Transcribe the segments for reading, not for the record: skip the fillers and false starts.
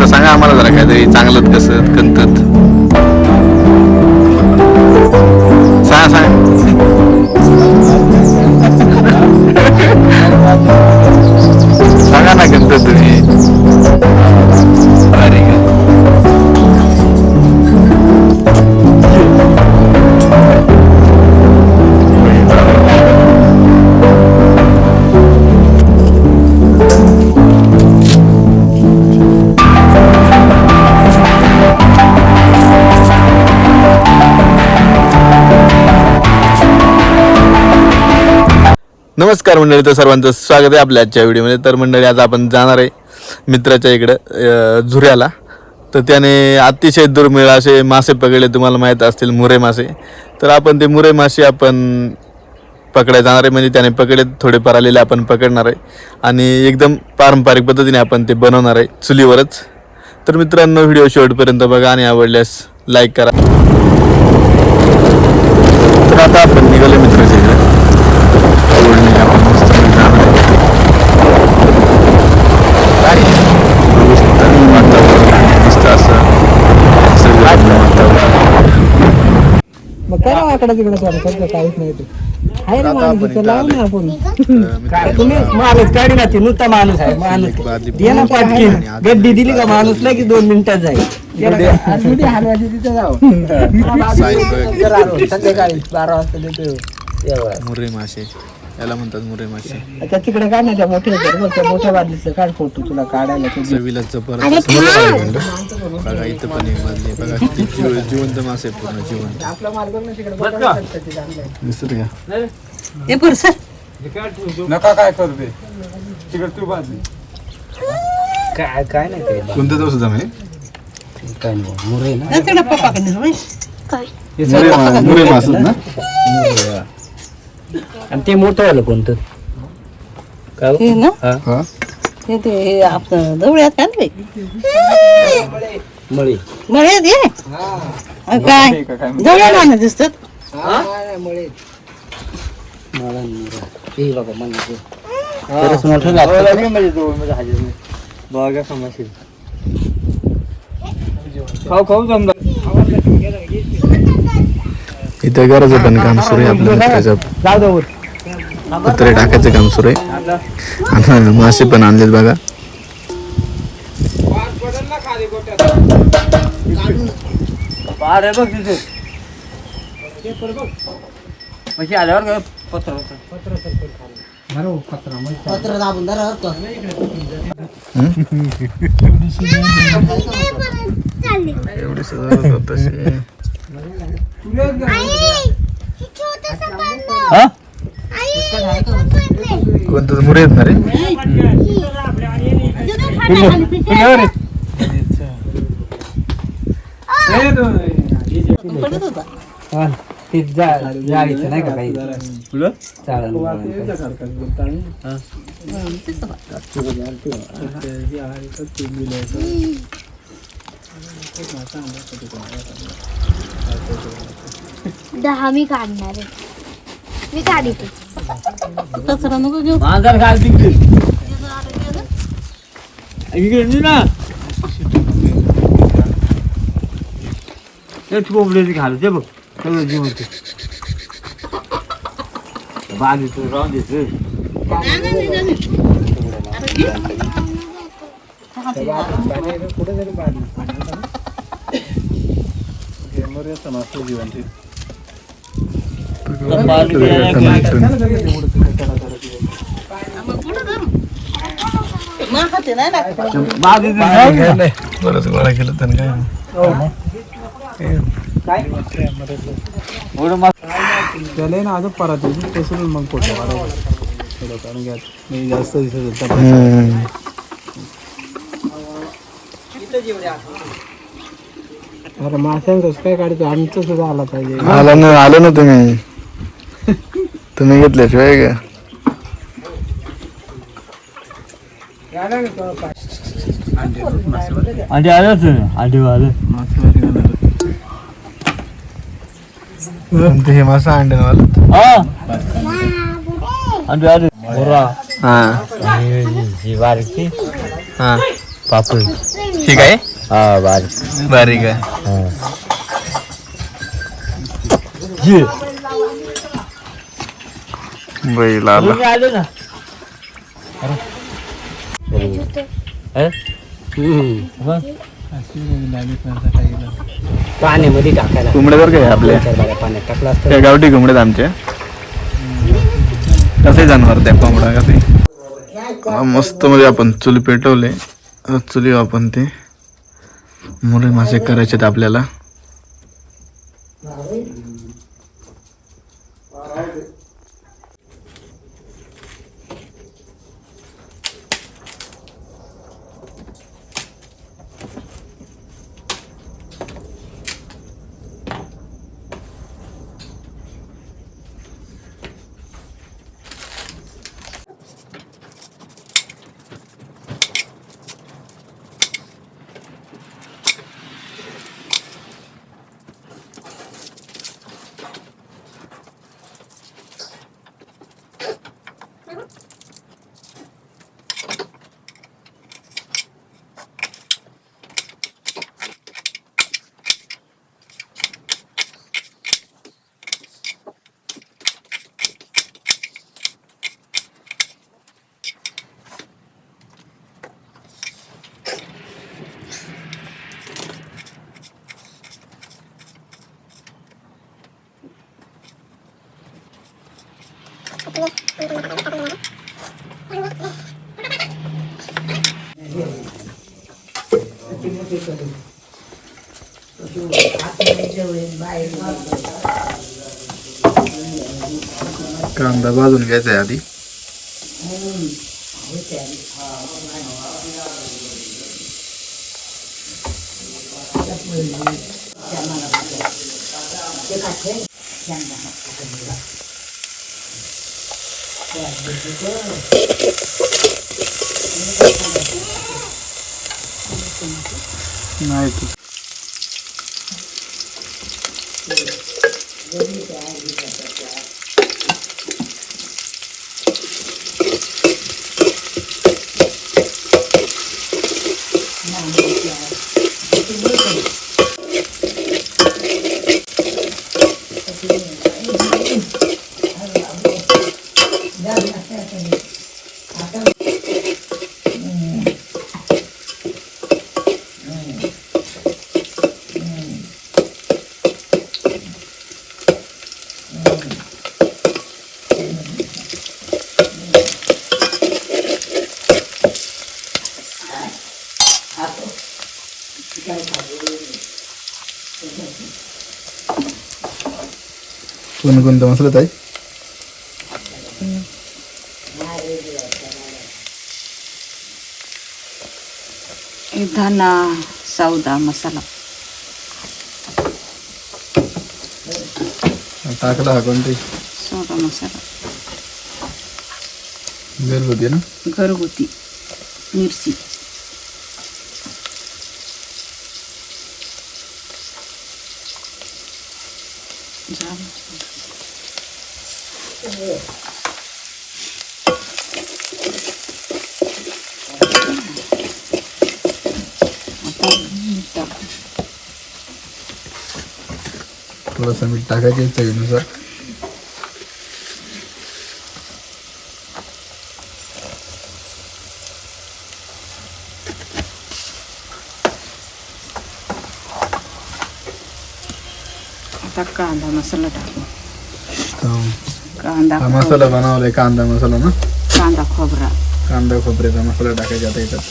सांगा आम्हाला जरा काहीतरी चांगलं कसं कंतत सांगा सांगा ना कंतत तुम्ही नमस्कार मंडळी, तर सर्वांचं स्वागत आहे आपल्या आजच्या व्हिडिओमध्ये. तर मंडळी, आज आपण जाणार आहे मित्राच्या इकडं झुऱ्याला. तर त्याने अतिशय दुर्मिळ असे मासे पकडले, तुम्हाला माहीत असतील मुरे मासे. तर आपण ते मुरे मासे आपण पकडायला जाणार आहे, म्हणजे त्याने पकडले थोडेफार आलेले आपण पकडणार आहे आणि एकदम पारंपरिक पद्धतीने आपण ते बनवणार आहे चुलीवरच. तर मित्रांनो, व्हिडिओ शेवटपर्यंत बघा आणि आवडल्यास लाईक करा. तर आता आपण निघालो मित्राच्या इकडे. मग करा आकडा तिकडे काहीच नाही ते आहे ना माणूस लावू ना आपण तुम्ही माणूस काढी ना ते नुसता माणूस आहे माणूस दे ना पाटकी गड्डी दिली का माणूस की 2 मिनिटात जाईल हलवायची तिथे जाऊ संध्याकाळी 12 वाजता देतो. मुरे मासे याला म्हणतात, मुरे मासे. आता तिकडे काय नाही त्या मोठ्या बादलीचं काढ फोटो तुला काढायला चवीला जबरदस्त. बघा इथं पण एक बादली बघा, किती जिवंत मासे, पूर्ण जिवंत. आपला मार्ग ना तिकडे दिसत का? नका काय करते तिकडे तू बाजली काय नाही कोणत्या दिवस जमे काय नाही मुरे ना मुरे मासे ना. आणि ते मोठं आलं कोणतं हे ना हा हे आपलं जवळ्यात काय नाही मळी मळ्यात ये काय जवळ माणूस दिसतात इथं गरज पण काम सुरू आहे आपलं मित्राचं. पत्रे टाकायचं काम सुरू आहे आणि मासे पण आणलेत बघा. आल्यावर पत्र दाबून एवढी सजावट तशी कोणतं मुरे येत ना रे. ते जाळीचं नाही का काही दहा मी काढणार आहे. मी काढितो कचरा नको घेऊ घालते बघ सगळं जीवन बाजूच राहून देतो. बरंच गोळा केलं त्यानं काय त्याला ना अजून परत तसं मग फोटो काढून घ्या मी जास्त दिसत अरे माशांचं काय काढतो आमचं सुद्धा आला पाहिजे. आलो ना तुम्ही घेतल्याशिवाय का अंडे आलंच अंडे आलं हे मासा अंड्यावाला अंडे आले हा ही बारकी हा पापड ठीक आहे हा बारीक बारीक आहे. बैल आला. आलो ना पाण्यामध्ये टाकायला कोंबड्या जर काय आपल्या पाण्यात टाकला असतं. त्या गावठी कोंबड्यात आमच्या कसे जानवर त्या कोंबडा कसे मस्त मध्ये आपण चुली पेटवले. चुली आपण ते मुरे मासे करायचे आपल्याला. कांदा भाजून घ्यायचा आहे आधी. नाही तू कोणकोणता मसाला ताई? धना सौदा मसाला टाकला हा कोणते सौदा मसाला घरगुती ना. घरगुती मिरची थोडंसं मीठ टाकायचे चवीनुसार. आता कांदा मसाला टाकू. कांदा हा मसाला बनवलाय कांदा मसाला ना. कांदा खोबरा कांदा खोबऱ्याचा मसाला टाकायचा आता याच्यात.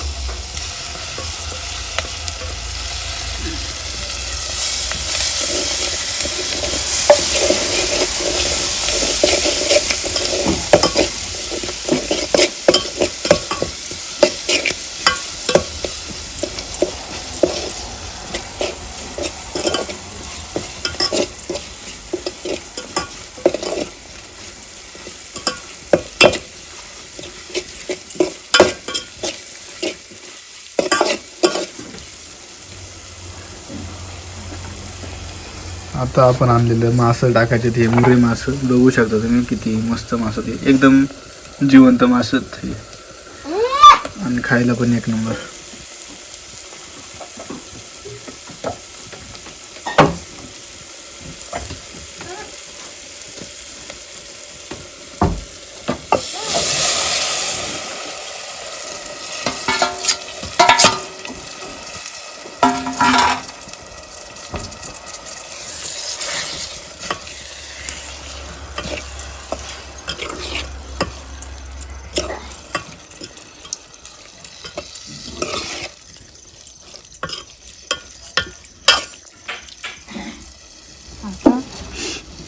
आता आपण आणलेलं मासं टाकायचे ते मुरे मासं बघू शकता तुम्ही किती मस्त मासं ते एकदम जिवंत मासं हे आणि खायला पण एक नंबर.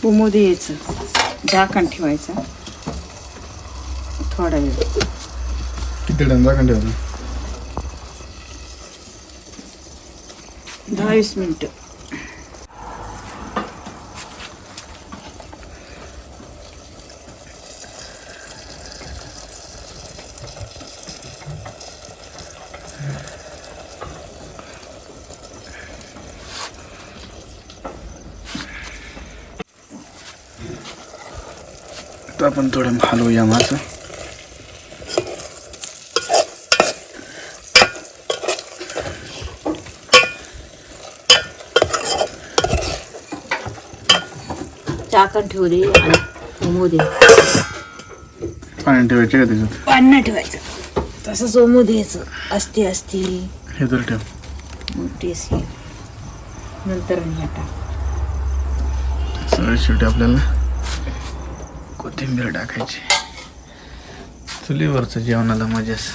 उमू द्यायचं, झाकण ठेवायचं थोडा वेळ. किती टाइम झाकण ठेवायचं? 10-20 मिनिटं. तर आपण थोडं हलवूया मासं. झाकण ठेवू दे आणि उमू दे. पाणी ठेवायचे का त्याच्यात? पाणी नाही ठेवायचं, तसंच उमू द्यायचं. असते हे तर ठेव. मग टेस्ट येईल. नंतर आणि आता सगळ्यात शेवटी आपल्याला कोथिंबीर टाकायची. चुलीवरचं जेवणाला मजाच.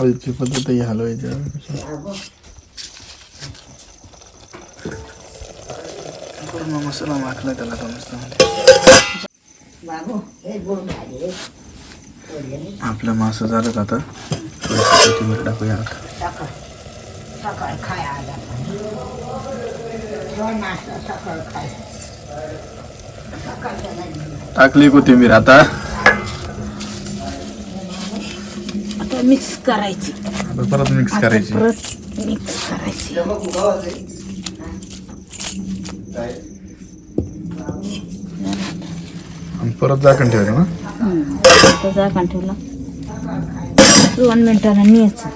आईची पद्धत ही हलवायची. पूर्ण मसाला माखला त्याला आपलं मासं झालं का आता थोडीशी कोथिंबीर टाकूया. टाकली कोथिंबीर. आता मिक्स करायची. परत मिक्स करायची. परत मिक्स करायची. आणि परत झाकण ठेवायचं ना. आता झाकण ठेवलं 2 मिनिटांना न्यायचं.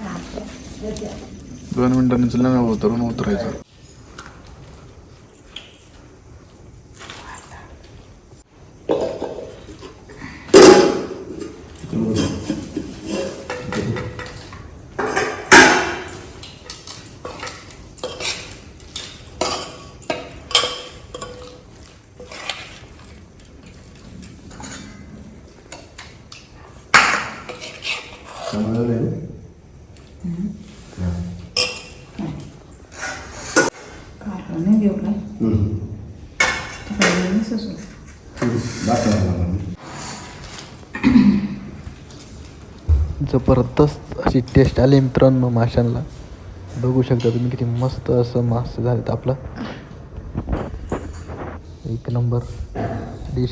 2 मिनिटांनी चुला उतरायचं. जबरदस्त अशी टेस्ट आली मित्रांनो माशांना. बघू शकता तुम्ही किती मस्त असं मासे झालेत. आपलं एक नंबर डिश.